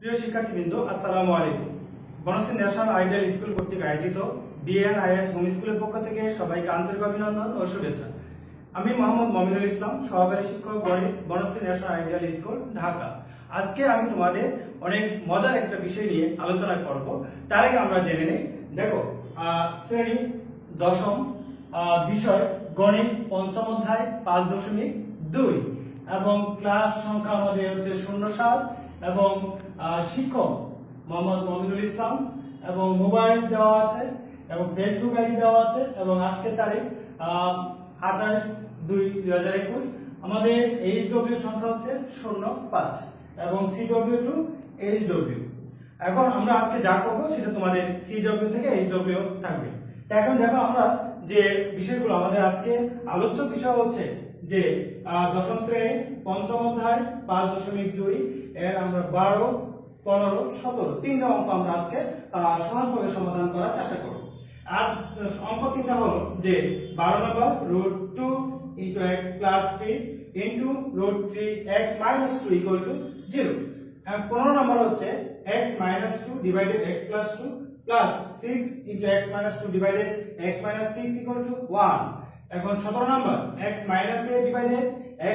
প্রিয় শিক্ষার্থীবৃন্দ, আসসালামু আলাইকুম। বনশ্রী ন্যাশনাল আইডিয়াল স্কুল কর্তৃক আয়োজিত বিএনআইএস হোম স্কুলের পক্ষ থেকে সবাইকে আন্তরিক অভিনন্দন ও শুভেচ্ছা। আমি মোহাম্মদ মমিনুল ইসলাম, সহকারী শিক্ষক গণিত, Banasree national ideal school, Dhaka. আজকে আমি তোমাদের অনেক মজার একটা বিষয় নিয়ে আলোচনা করব। তার আগে আমরা জেনে নেই। দেখো, শ্রেণী দশম, বিষয় গণিত, পঞ্চম অধ্যায় 5.2 এবং ক্লাস সংখ্যা আমাদের হচ্ছে 07 এবং শিক্ষক মোহাম্মদ মমিনুল ইসলাম এবং মোবাইল দেওয়া আছে এবং ফেসবুক আইডি দেওয়া আছে এবং আজকের তারিখ 28/2/2021। আমাদের এইচডব্লিউ সংখ্যা হচ্ছে 05 এবং সিডব্লিউ টু এইচডব্লিউ। এখন আমরা আজকে যা করবো সেটা তোমাদের সিডব্লিউ থেকে এইচডব্লিউ থাকবে। এখন দেখো, আমরা যে বিষয়গুলো আমাদের আজকে আলোচ্য বিষয় হচ্ছে যে দশম শ্রেণীর পঞ্চম অধ্যায় 5.2 এর আমরা 12, 15, 17 তিনটা অঙ্ক আমরা আজকে সহজভাবে সমাধান করার চেষ্টা করব। আর অঙ্ক তিনটা হলো যে 12 নম্বর √2 * x + 3 * √3x - 2 = 0। আর 15 নম্বর হচ্ছে x - 2 / x + 2 plus 6 * x - 2 / x - 6 = 1। এখন 17 নম্বর x - a divided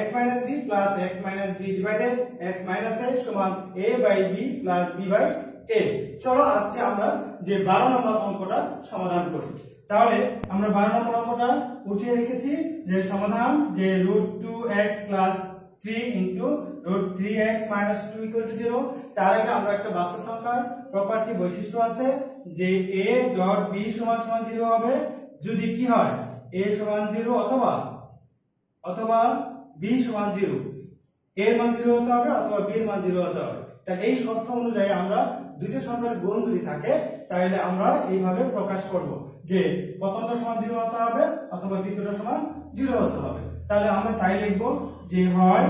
x - b plus x - b divided x - a সমান a/b plus b/a। চলো আজকে আমরা যে 12 নম্বর অঙ্কটা সমাধান করি। তাহলে আমরা 12 নম্বর অঙ্কটা উঠিয়ে রেখেছি যে সমাধান যে √2x + 3 * √3x - 2 = 0। তার আগে আমরা একটা বাস্তব সংখ্যার প্রপার্টি বৈশিষ্ট্য আছে যে a.b = 0 হবে যদি কি হয় a = 0 অথবা b = 0। a এর মান 0 হতে হবে অথবা b এর মান 0 হতে হবে। তাহলে এই শর্ত অনুযায়ী আমরা দুইটা সংখ্যার গুণ যদি থাকে তাহলে আমরা এইভাবে প্রকাশ করব যে প্রথমটা সমান 0 হতে হবে অথবা দ্বিতীয়টা সমান 0 হতে হবে। তাহলে আমরা তাই লিখব যে হয়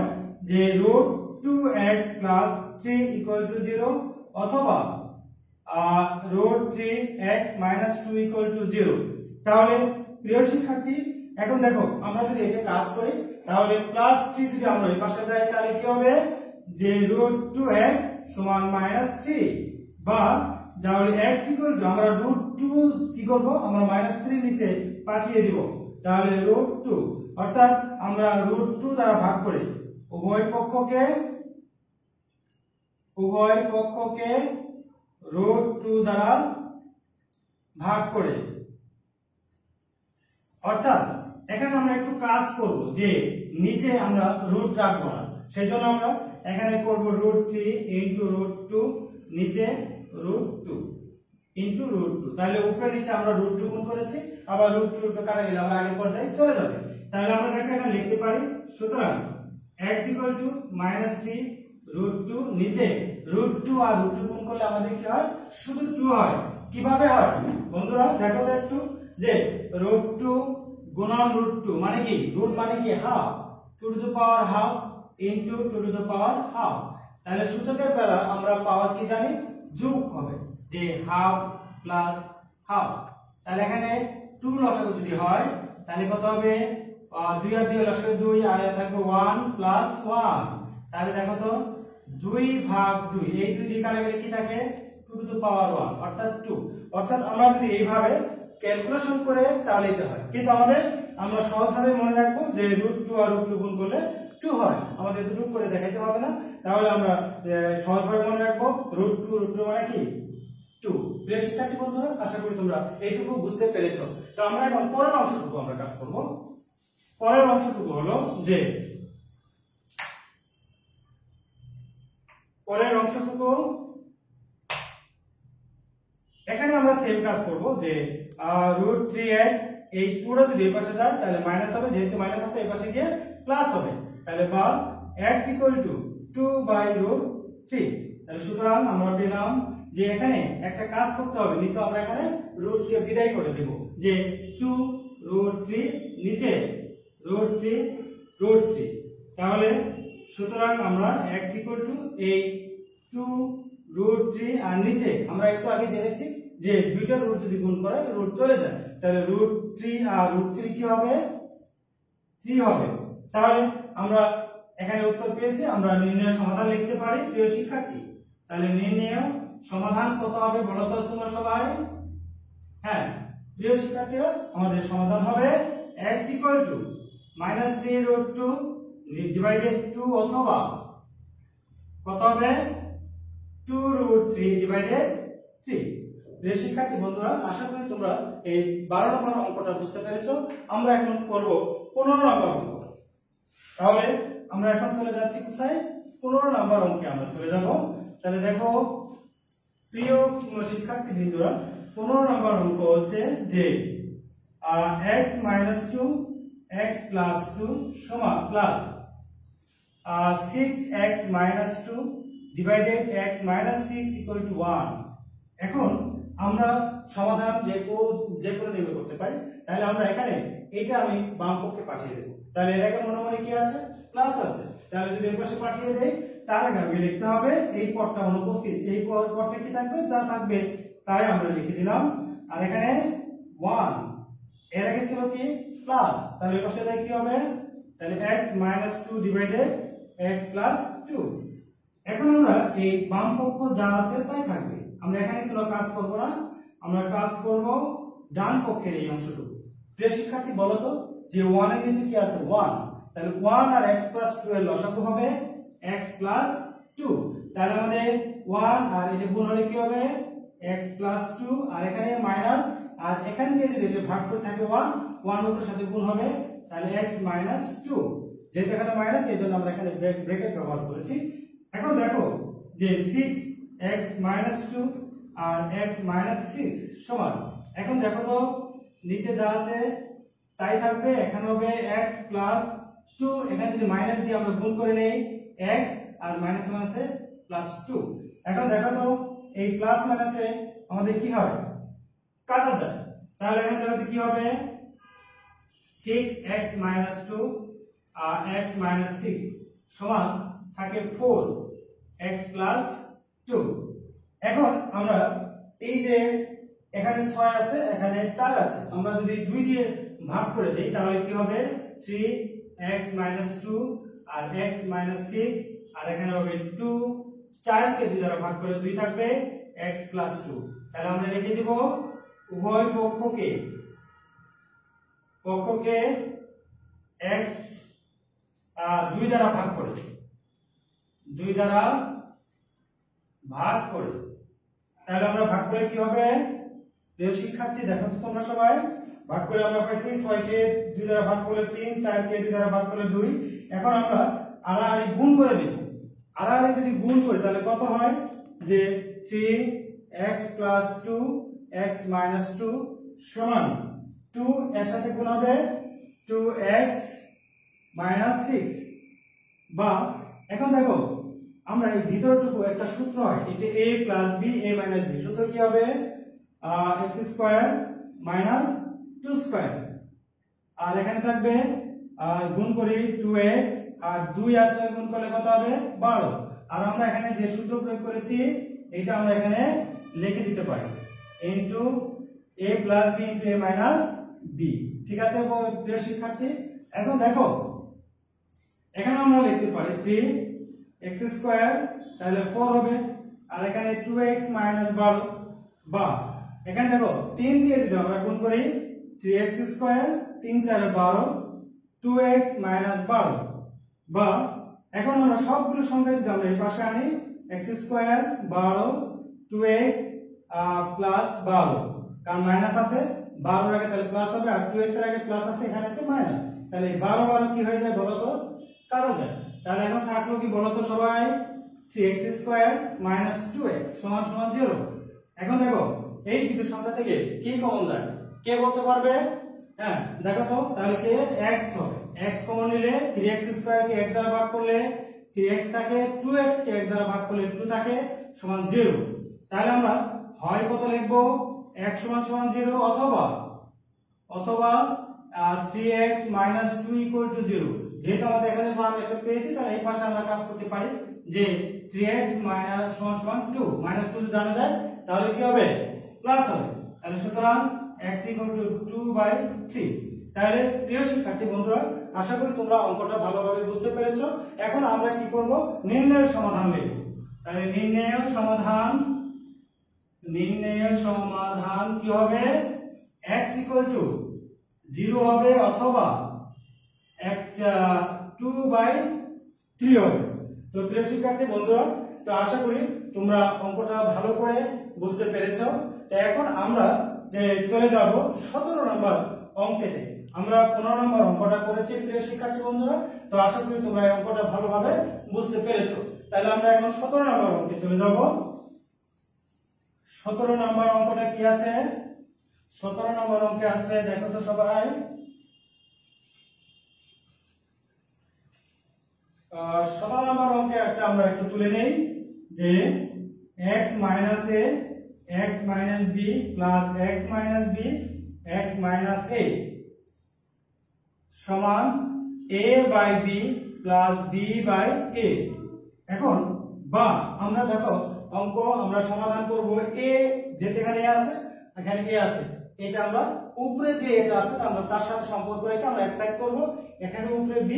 যে √2x + 3 = 0 অথবা √3x - 2 = 0। তাহলে প্রিয় শিক্ষার্থী, এখন দেখো আমরা যদি এটা কাজ করি তাহলে +3 যদি আমরা এই পাশে যাই তাহলে কি হবে যে √2x - 3 বা তাহলে x আমরা √2 কি করব আমরা -3 নিচে পাঠিয়ে দিব। তাহলে √2 অর্থাৎ আমরা √2 দ্বারা ভাগ করে উভয় পক্ষকে √2 দ্বারা ভাগ করে, অর্থাৎ এখানে আমরা একটু কাজ করব যে নিচে আমরা রুট রাখবো না, সেজন্য আমরা এখানে করব √3 * √2 নিচে √2 * √2। তাহলে উপরে নিচে আমরা √2 গুণ করেছি, আবার √2 কাটা গেলে আবার আগের পর্যায়ে চলে যাবে। তাহলে আমরা দেখো এখানে লিখতে পারি সুতরাং x = -3 √2 নিচে √2 আর √2 গুণ করলে আমাদের কি হয় শুধু 2 হয়। কিভাবে হয় বন্ধুরা দেখো তো একটু যে √2 গুণন √2 মানে কি রুট মানে কি half, 2 to the power half into 2 to the power half. তাহলে সূচকের বেলা আমরা পাওয়ার কি জানি যোগ হবে যে হাফ প্লাস হাফ। তাহলে এখানে 2 লসাগু যদি হয় তাহলে কত হবে 2 আর 2 লসাগু 2 আর থাকবে 1 প্লাস 1। তাহলে দেখো তো 2/2 এই 2 দিয়ে কাটা গেলে কি থাকে 2 টু দ্য পাওয়ার 1 অর্থাৎ 2। অর্থাৎ আমরা যদি এইভাবে ক্যালকুলেশন করে তাহলে এটা হয়, কিন্তু আমরা সহজভাবে মনে রাখবো যে √2 আর √2 গুণ করলে 2 হয়, আমাদের দুটো করে দেখাইতে হবে না। তাহলে আমরা সহজভাবে মনে রাখবো √2 মানে কি 2। প্রিয় শিক্ষার্থী বন্ধুরা, আশা করি তোমরা এইটুকু বুঝতে পেরেছো। তো আমরা এখন পরের অংশটুকু আমরা কাজ করব। পরের অংশটুকু হলো যে এখানে আমরা সেম কাজ করব যে √3x এই পুরো যদি এই পাশে যায় তাহলে মাইনাস হবে, যেহেতু মাইনাস আছে এই পাশে গিয়ে প্লাস হবে। তাহলে বা x = 2/√3। তাহলে সুতরাং আমরা পেলাম যে এখানে একটা কাজ করতে হবে, নিচে আমরা এখানে রুট কে বিদায় করে দেব যে 2√3 নিচে √3 তাহলে সুতরাং আমরা x = এই 2√3 আর নিচে আমরা একটু আগে জেনেছি যে দুইটা রুট যদি গুণ করে রুট চলে যায়, তাহলে √3 আর √3 কি হবে 3 হবে। তাহলে আমরা এখানে উত্তর পেয়েছি, আমরা নির্ণয় সমাধান লিখতে পারি প্রিয় শিক্ষার্থী। তাহলে নির্ণেয় সমাধান কত হবে বলো তো তোমরা সবাই? হ্যাঁ প্রিয় শিক্ষার্থীরা, আমাদের সমাধান হবে x -3√2 ডিভাইডেড 2 অথবা কত হবে 2√3 ডিভাইডেড 3। প্রিয় শিক্ষার্থী বন্ধুরা, আশা করি তোমরা এই 12 নম্বর অঙ্কটা বুঝতে পেরেছো। আমরা এখন করব 15 নম্বর অঙ্ক। তাহলে আমরা এখন চলে যাচ্ছি কোথায়? 15 নম্বর অঙ্কে আমরা চলে যাব। তাহলে দেখো প্রিয় শিক্ষার্থী বন্ধুরা, 15 নম্বর অঙ্ক হচ্ছে যে x - 2 x + 2 সমান প্লাস 6x - 2 ডিভাইডেড x - 6 = 1। এখন আমরা সমাধান যে কোনো নির্ণয় করতে পারি। তাহলে আমরা এখানে এটা আমি বাম পক্ষে পাঠিয়ে দেব। তাহলে এর আগে মনে মনে কি আছে? প্লাস আছে। তাহলে যদি এর পাশে পাঠিয়ে দেই, তার আগে আমি লিখতে হবে এই পদটা অনুপস্থিত। এই পদটা কি থাকবে? যা থাকবে তাই আমরা লিখে দিলাম। আর এখানে 1 এর আগে ছিল কি? প্লাস। তাহলে এর পাশে কি হবে? তাহলে x - 2 ডিভাইডেড x + 2। এখন আমরা এই বাম পক্ষ যা আছে তাই থাকবে। আমরা এখানে কোনো কাজ করব না, আমরা কাজ করব ডান পক্ষের এই অংশটুকু। প্রিয় শিক্ষার্থী বলো তো যে 1 এর নিচে কি আছে? 1। তাহলে 1 আর x + 2 এর লসাগু হবে x + 2। তাহলে আমাদের 1 আর এটা গুণ হলে কি হবে? x + 2, আর এখানে মাইনাস, আর এখান থেকে যদি এটা ভাগ করে থাকে 1 এর সাথে গুণ হবে, তাহলে x - 2। যেহেতু এখানে মাইনাস, এই জন্য আমরা এখানে ব্র্যাকেট ব্যবহার করেছি। এখন দেখো যে 6x - 2 আর x - 6 সমান। এখন দেখো তো নিচে যা আছে তাই থাকবে। এখানে হবে x + 2, এখানে যদি মাইনাস দিয়ে আমরা গুণ করে নেই x, আর মাইনাস আছে +2। এখন দেখো তো এই প্লাস মাইনাসে আমাদের কি হয়? কাটা যায়। তাহলে এখানে দেখো কি হবে? 6x - 2 আর x - 6 সমান থাকে 4x + 2। এখন আমরা এই যে এখানে 6 আছে, এখানে 4 আছে, আমরা যদি 2 দিয়ে ভাগ করে দেই তাহলে কি হবে? 3x - 2 আর x - 6, আর এখানে হবে 2। 4 কে 2 দ্বারা ভাগ করে 2 থাকবে x + 2। তাহলে আমরা লিখে দিব উভয় পক্ষকে x 2 দ্বারা ভাগ করে, 2 দ্বারা ভাগ করে। তাহলে আমরা ভাগ করে কি হবে? প্রিয় শিক্ষার্থী দেখো তো তোমরা সবাই, ভাগ করে আমরা পাইছি 6 কে 2 দ্বারা ভাগ করলে 3, 4 কে 2 দ্বারা ভাগ করলে 2। এখন আমরা আড়াআড়ি গুণ করে দেব। আড়াআড়ি যদি গুণ করি তাহলে কত হয়? যে 3x + 2 x - 2 সমান 2 এর সাথে গুণ হবে 2x - 6। বা এখন দেখো আমরা এই ভিতরটুকু একটা সূত্র হয়, এটা a + b a - b। সূত্র কি হবে? x² - 2²। আর এখানে থাকবে গুণ করি 2x, আর 2 আর 6 গুণ করলে কত হবে? 12। আর আমরা এখানে যে সূত্র প্রয়োগ করেছি এটা আমরা এখানে লিখে দিতে পারি into a + b * a - b। ঠিক আছে প্রিয় শিক্ষার্থী? এখন দেখো এখানে আমরা লিখতে পারি 3x², তাহলে 4 হবে, আর এখানে 2x - 12। বা এখানে দেখো 3 দিয়ে যদি আমরা গুণ করি 3x², 3 × 4 = 12, 2x - 12। বা এখন আমরা সবগুলো সংখ্যা যদি আমরা এই পাশে আনি x² 12, 2x + 12, কারণ মাইনাস আছে 12 এর আগে, তাহলে প্লাস হবে, আর 2x এর আগে প্লাস আছে, এখানে আছে মাইনাস। তাহলে 12 12 কি হয়ে যায় বলো তো? কাটা যায়। তাহলে এখন থাকলো কি বলো তো সবাই? 3x² - 2x = 0। এখন দেখো এই দুটো সংখ্যা থেকে কি কমন যায়? কে বলতে পারবে? হ্যাঁ দেখো তো, তাহলে কে? x হবে। x কমন নিলে 3x² কে x দ্বারা ভাগ করলে 3x থাকে, 2x কে x দ্বারা ভাগ করলে 2 থাকে, সমান 0। তাহলে আমরা হয় কত লিখব? x = 0 অথবা 3x - 2 = 0। যেহেতু আমাদের এখানে মান একটা পেয়েছি, তাহলে এই পাশে আমরা কাজ করতে পারি যে 3x - 2 - 2 যদি জানা যায় তাহলে কি হবে? প্লাস হবে। তাহলে সুতরাং x = 2/3। তাহলে প্রিয় শিক্ষার্থী বন্ধুরা, আশা করি তোমরা অঙ্কটা ভালোভাবে বুঝতে পেরেছো। এখন আমরা কি করব? নির্ণয়ের সমাধান লিখব। তাহলে নির্ণেয় সমাধান কি হবে x = 0 হবে অথবা x 2/3 হবে। তো প্রিয় শিক্ষার্থী বন্ধুরা, তো আশা করি তোমরা অঙ্কটা ভালো করে বুঝতে পেরেছো। তো এখন আমরা যে চলে যাব 17 নম্বর অঙ্কেতে। আমরা 15 নম্বর অঙ্কটা করেছি প্রিয় শিক্ষার্থী বন্ধুরা। তো আশা করি তোমরা এই অঙ্কটা ভালোভাবে বুঝতে পেরেছো। তাহলে আমরা এখন 17 নম্বর অঙ্কে চলে যাব। 17 নম্বর অঙ্কটা কি আছে? 17 নম্বর অঙ্কে আছে, দেখো তো সবাই, 17 নম্বর অঙ্কে একটা আমরা একটু তুলে নেই যে x - a x - b plus x - b x - a সমান a/b plus b/a। এখন বা আমরা দেখো অঙ্ক আমরা সমাধান করব, a যেখানে আছে এখানে a আছে, এটা আমরা উপরে যে এটা আছে আমরা তার সাথে সম্পর্ক রেখে আমরা এক সাইড করব, এখানে উপরে b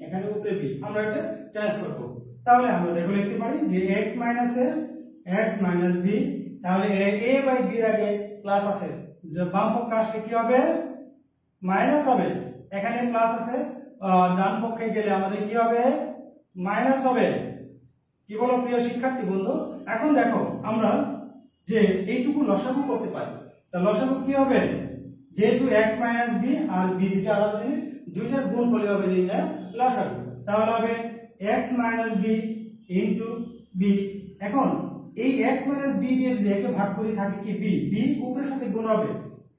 এখানে উপরে b, আমরা এটা ট্রান্সফার করব। তাহলে আমরা দেখো লিখতে পারি যে x - a x - b, তাহলে a/b এর আগে প্লাস আছে, যে বাম পক্ষে আসলে কি হবে মাইনাস হবে, এখানে প্লাস আছে, ডান পক্ষে গেলে আমাদের কি হবে মাইনাস হবে। কি বলো প্রিয় শিক্ষার্থী বন্ধু? এখন দেখো আমরা যে এইটুকু লসাগু করতে পারি, তা লসাগু কি হবে, যেহেতু x - b আর b দুটো আলাদা জিনিস, দুইটার গুণ করলে হবে নির্ণয় লসাগু। তাহলে হবে x - b ইনটু b। এখন এই x - b দিয়ে যদি একে ভাগ করি থাকে কি b, b উপরের সাথে গুণ হবে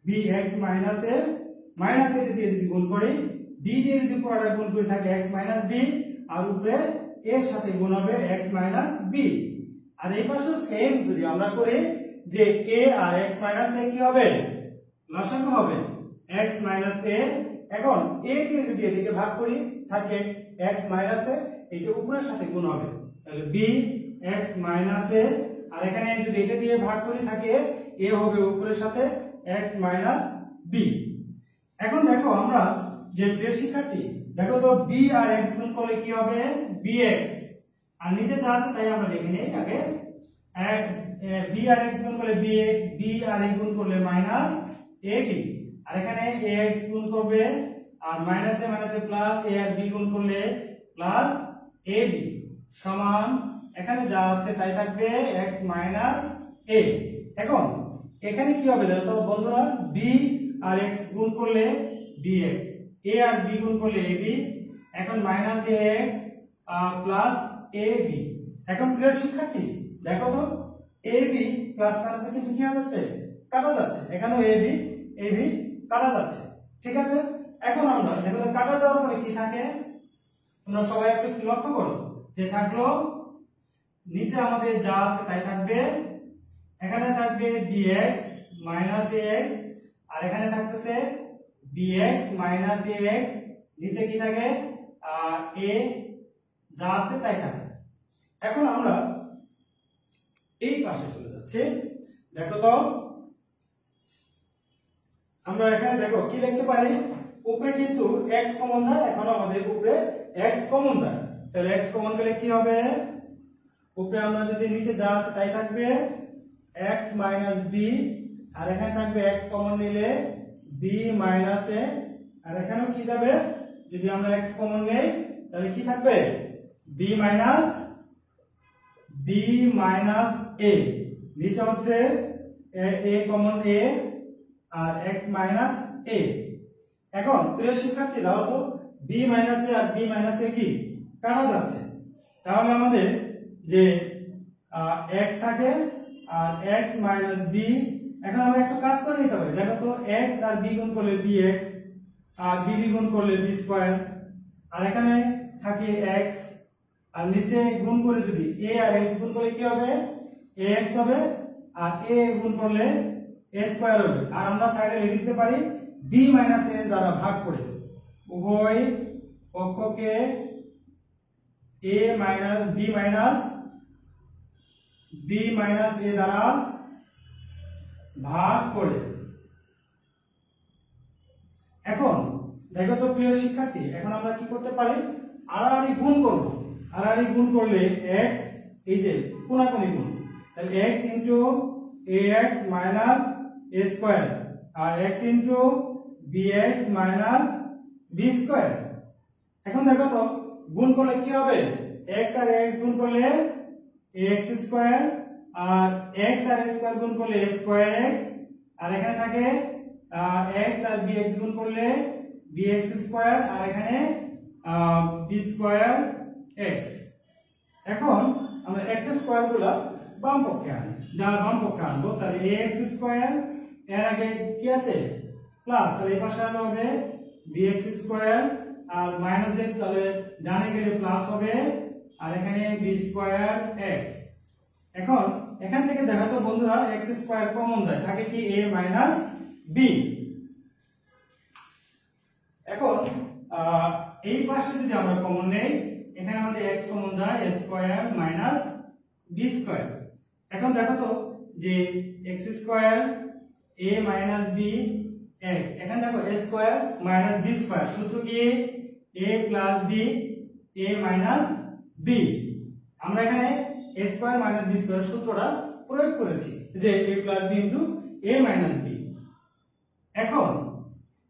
b x - a minus a দিয়ে যদি গুণ করি, b দিয়ে যদি পুরোটা গুণ করি থাকে x - b, আর উপরে এর সাথে গুণ হবে x - b। আর এই পাশে সেম যদি আমরা করি যে a আর x - a কি হবে লসাগু হবে x - a। এখন a দিয়ে যদি এটাকে ভাগ করি থাকে x - a, এটা উপরের সাথে গুণ হবে, তাহলে b x - a, আর এখানে যদি এটা দিয়ে ভাগ করি থাকে a হবে উপরের সাথে x - b। এখন দেখো আমরা যে প্রিয় শিক্ষার্থী দেখো তো b আর x গুণ করলে কি হবে bx, আর নিচে যা আছে তাই আমরা লিখে নেই আগে। b আর x গুণ করলে bx, b আর a গুণ করলে মাইনাস ab, আর এখানে ax গুণ করবে আর মাইনাস এ প্লাস a আর b গুণ করলে প্লাস ab সমান এখানে যা আছে তাই থাকবে x - a। এখন এখানে কি হবে দেখো বন্ধুরা, b আর x গুণ করলে bx, a আর b গুণ করলে ab, এখন মাইনাস ax প্লাস ab। এখন প্রিয় শিক্ষার্থী দেখো তো ab প্লাস প্লাসে কিন্তু কি হয়ে যাচ্ছে কাটা যাচ্ছে, এখানেও ab কাটা যাচ্ছে, ঠিক আছে। এখন আমরা দেখো তো কাটা যাওয়ার পরে কি থাকে, তোমরা সবাই একটু লক্ষ্য করো যে থাকলো নিচে আমাদের যা আছে তাই থাকবে, এখানে থাকবে bx মাইনাস ax, আর এখানে থাকতেছে bx মাইনাস ax, নিচে কি থাকে a যা আছে তাই থাকে। এখন আমরা এই পাশে চলে যাচ্ছি, দেখো তো আমরা এখানে দেখো কি লিখতে পারি, উপরে কিন্তু x কমন যায়, এখন আমাদের উপরে x কমন যায়, তাহলে x কমন গেলে কি হবে, উপরে আমরা যদি নিচে যা আছে তাই থাকবে x - b, আর এখানে থাকবে x কমন নিলে b - a, আর এখানেও কি যাবে যদি আমরা x কমন নেই তাহলে কি থাকবে b মাইনাস a, নিচে হচ্ছে a কমন a আর x - a। এখন প্রিয় শিক্ষার্থী দাও তো b - a আর b - a কি কাটা যাচ্ছে, তাহলে আমাদের যে x থাকে আর x - b, এখন আমরা একটা কাজ করে নিতে পারি, দেখো তো x আর b গুণ করলে bx আর b গুণ করলে b স্কয়ার, আর এখানে থাকে x, আর নিচে গুণ করে যদি a আর x গুণ করলে কি হবে ax হবে, আর a গুণ করলে a স্কয়ার হবে, আর আমরা সাইডে লিখে দিতে পারি b - a দ্বারা ভাগ করে, উভয় পক্ষকে a - b - a দ্বারা ভাগ করে। এখন দেখো তো প্রিয় শিক্ষার্থী, এখন আমরা কি করতে পারি আড়াআড়ি গুণ করব, আড়াআড়ি গুণ করলে x এই যে কোণাকুণি গুণ, তাহলে x into ax minus a square আর x into bx minus b square. এখন দেখো তো গুণ করলে কি হবে, x আর x গুণ করলে ax স্কয়ার আর x আর a স্কয়ার গুণ করলে a স্কয়ার x, আর এখানে থাকে x আর bx গুণ করলে bx স্কয়ার আর এখানে b স্কয়ার x। এখন আমরা x স্কয়ার গুলো বাম পক্ষে আনবো, তাহলে ax স্কয়ার এর আগে কি আছে প্লাস, তাহলে এই পাশে হবে bx স্কয়ার আর মাইনাস z, তাহলে ডানে গেলে প্লাস হবে আর এখানে b স্কয়ার x। এখন এখান থেকে দেখো তো বন্ধুরা x স্কয়ার কমন যায়, থাকে কি a মাইনাস b। এখন এই পাশে যদি আমরা কমন নেই, এখানে আমাদের x কমন যায় a square minus b square. এখন দেখো তো যে x square a minus b x, এখানে দেখো a square minus b square, সূত্র কি a plus b a minus b। আমরা এখানে a square minus b square সূত্রটা প্রয়োগ করেছি যে a plus b into a minus b। এখন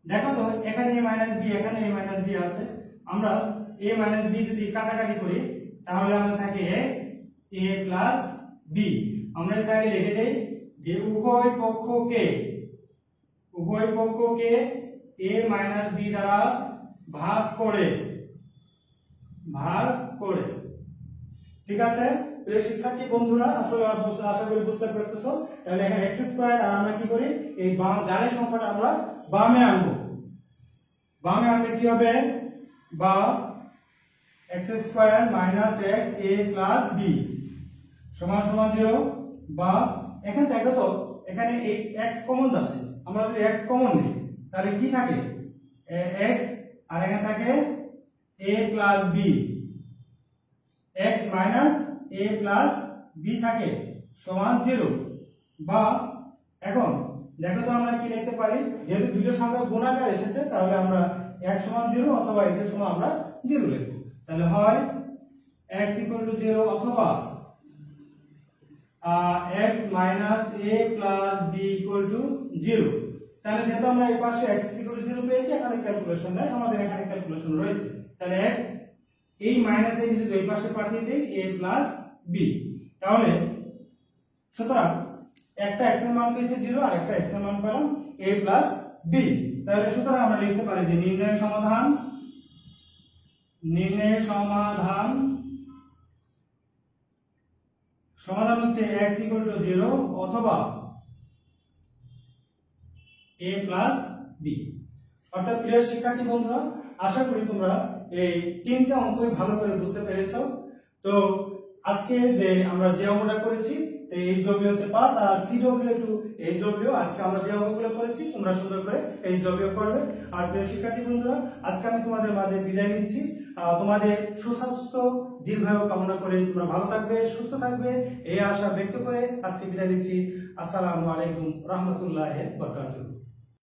দেখো তো এখানে a মাইনাস b এখানে a মাইনাস b আছে, আমরা a মাইনাস b যদি কাটাকাটি করি তাহলে আমাদের থাকে x a প্লাস b। আমরা এই সাইডে লিখে দেই যে উভয় পক্ষকে a মাইনাস b দ্বারা ভাগ করে, ঠিক আছে। প্রিয় শিক্ষার্থী বন্ধুরা, আসলে আশা করি বুঝতে পারতেছো। তাহলে এখানে x স্কয়ার আর আমরা কি করি, এই ডানের সংখ্যাটা আমরা বামে আনবো, বামে আনলে কি হবে, বা x square minus x a plus b সমান সমান 0, বা এখানে দেখো তো এখানে এই x কমন যাচ্ছে, আমরা যদি x কমন নিই তাহলে কি থাকে x আর এখানে থাকে a plus b, x minus a plus b থাকে সমান 0, বা এখন দেখো তো আমরা কি লিখতে পারি, যেহেতু দুটো সংখ্যা গুণাকার এসেছে তাহলে আমরা x সমান 0 অথবা এটার সমান আমরা 0 লিখব। তাহলে হয় x ইকুয়াল টু 0 অথবা x minus a plus b equal to 0। তাহলে যেহেতু আমরা এই পাশে x ইকুয়াল টু 0 পেয়েছি, এখানে ক্যালকুলেশন নাই, আমাদের এখানে ক্যালকুলেশন রয়েছে। তাহলে x এই মাইনাস a যদি এই পাশে পাঠিয়ে দেই a প্লাস b, তাহলে সুতরাং একটা x এর মান পেয়েছে 0 আর একটা x এর মান পেলাম a প্লাস b। তাহলে সুতরাং আমরা লিখতে পারি যে নির্ণয় সমাধান হচ্ছে x ইকুয়াল টু 0 অথবা a প্লাস b। অর্থাৎ প্রিয় শিক্ষার্থী বন্ধুরা, আশা করি তোমরা এই তিনটা অঙ্কই ভালো করে বুঝতে পেরেছো। তো আজকে যে আমরা যে অঙ্কটা করেছি HW হচ্ছে 5 আর CW টু HW, আজকে আমরা যে অঙ্কগুলো করেছি তোমরা সুন্দর করে HW করবে। আর প্রিয় শিক্ষার্থী বন্ধুরা, আজকে আমি তোমাদের মাঝে বিদায় নিচ্ছি। তোমাদের সুস্বাস্থ্য দীর্ঘায়ু কামনা করে তোমরা ভালো থাকবে, সুস্থ থাকবে এই আশা ব্যক্ত করে আজকে বিদায় নিচ্ছি। আসসালামু আলাইকুম রাহমাতুল্লাহি ওয়া বারাকাতুহু।